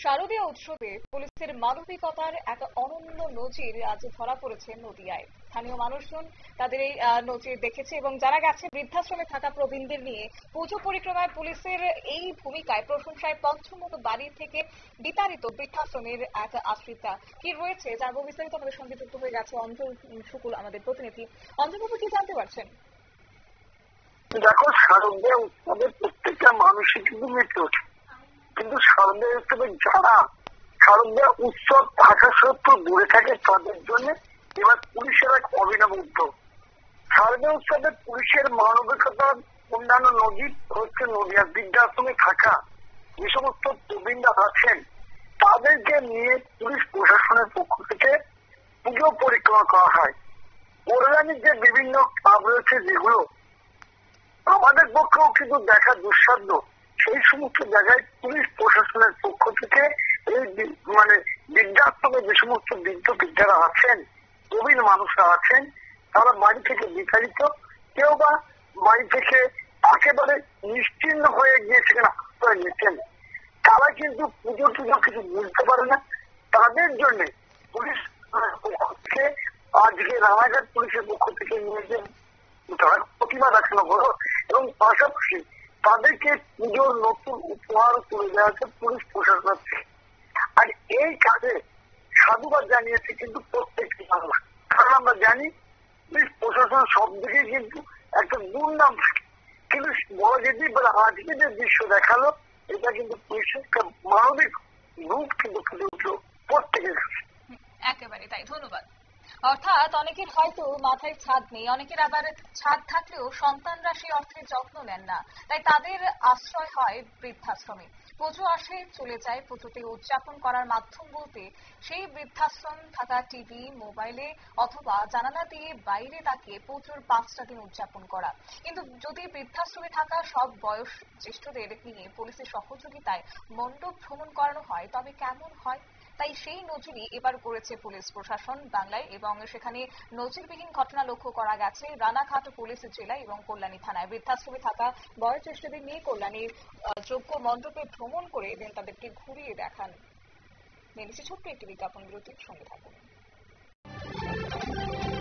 শারদীয় উৎসবে পুলিশের মানবিকতার এক অনন্য নজির আজ ধরা পড়েছে নদিয়ায়। স্থানীয় মানুষজন তাদের এই নজির দেখেছে এবং জানা গেছে বৃদ্ধাশ্রমে থাকা প্রবীণদের নিয়ে পুজো পরিক্রমায় পুলিশের এই ভূমিকায় প্রশংসায় পঞ্চমুখ বাড়ি থেকে বিতাড়িত বৃদ্ধাশ্রমের এক আশ্রিতা কি রয়েছে জানবো বিস্তারিত। আমাদের সঙ্গে যুক্ত হয়ে গেছে অঞ্চল শুকুল, আমাদের প্রতিনিধি। অঞ্চলবাবু, কি জানতে পারছেন? দেখো, শারদীয় উৎসবের প্রত্যেকটা মানুষই কিন্তু মৃত্যু হচ্ছে, কিন্তু শারদীয় উৎসবে যারা শারদীয় উৎসব থাকা সত্ত্বেও দূরে থাকে তাদের জন্য এবার পুলিশের এক অভিনব উদ্যোগ। শারদীয় উৎসবে পুলিশের মানবিকতার অন্যান্য নজির হচ্ছে নদিয়া বৃদ্ধাশ্রমে থাকা যে সমস্ত প্রবীণরা আছেন তাদেরকে নিয়ে পুলিশ প্রশাসনের পক্ষ থেকে পুজো পরিক্রমা করা হয়। পৌরাণিক যে বিভিন্ন ক্লাব রয়েছে যেগুলো আমাদের পক্ষেও কিন্তু দেখা দুঃসাধ্য, সেই সমস্ত জায়গায় পুলিশ প্রশাসনের পক্ষ থেকে এই বৃদ্ধাশ্রমে যে সমস্ত বৃদ্ধরা আছেন, প্রবীণ মানুষরা আছেন, তারা বাড়ি থেকে বিতাড়িত, কেউ বা বাড়ি থেকে একেবারে নিশ্চিন্ন হয়ে গিয়ে সেখানে আশ্রয় নিচ্ছেন, তারা কিন্তু পুজো কিছু বুঝতে পারে না। তাদের জন্য পুলিশ আজকে রানাঘাট পুলিশের পক্ষ থেকে নিয়ে যে প্রতিমা দেখানো হলো এবং পাশাপাশি তাদেরকে পুজোর নতুন উপহার তুলে দেওয়া হচ্ছে পুলিশ প্রশাসনের থেকে। আর এই কাজে সাধুবাদ জানিয়েছে কিন্তু প্রত্যেকটি মানুষ, কারণ আমরা জানি পুলিশ প্রশাসন সব দিকে কিন্তু একটা দুর্নাম থাকে, কিন্তু বলা যেতে পারে আজকে যে দৃশ্য দেখালো এটা কিন্তু পুলিশের একটা মানবিক রূপ কিন্তু ফুটে উঠলো প্রত্যেকের কাছে। একেবারে তাই, ধন্যবাদ। অর্থাৎ অনেকের হয়তো মাথায় ছাদ নেই, অনেকের আবার ছাদ থাকলেও সন্তানরা সেই অর্থে যত্ন নেন না, তাই তাদের আশ্রয় হয় বৃদ্ধাশ্রমে। পুজো আসে চলে যায়, পুজোতে উদযাপন করার মাধ্যম বলতে সেই বৃদ্ধাশ্রম থাকা টিভি, মোবাইলে অথবা জানালা দিয়ে বাইরে তাকিয়ে পুজোর 5টা দিন উদযাপন করা। কিন্তু যদি বৃদ্ধাশ্রমে থাকা সব বয়স জ্যেষ্ঠদের নিয়ে পুলিশের সহযোগিতায় মণ্ডপ ভ্রমণ করানো হয় তবে কেমন হয়? তাই সেই নজিরই এবার করেছে পুলিশ প্রশাসন বাংলায়, এবং সেখানে নজিরবিহীন ঘটনা লক্ষ্য করা গেছে রানাঘাট পুলিশ জেলা এবং কল্যাণী থানায়। বৃদ্ধাশ্রমে থাকা বয়োজ্যেষ্ঠদের নিয়ে কল্যাণীর যোগ্য মণ্ডপে ভ্রমণ করে তাদেরকে ঘুরিয়ে দেখান। নিয়েছি ছোট্ট একটি বিজ্ঞাপন বিরতির সঙ্গে থাকুন।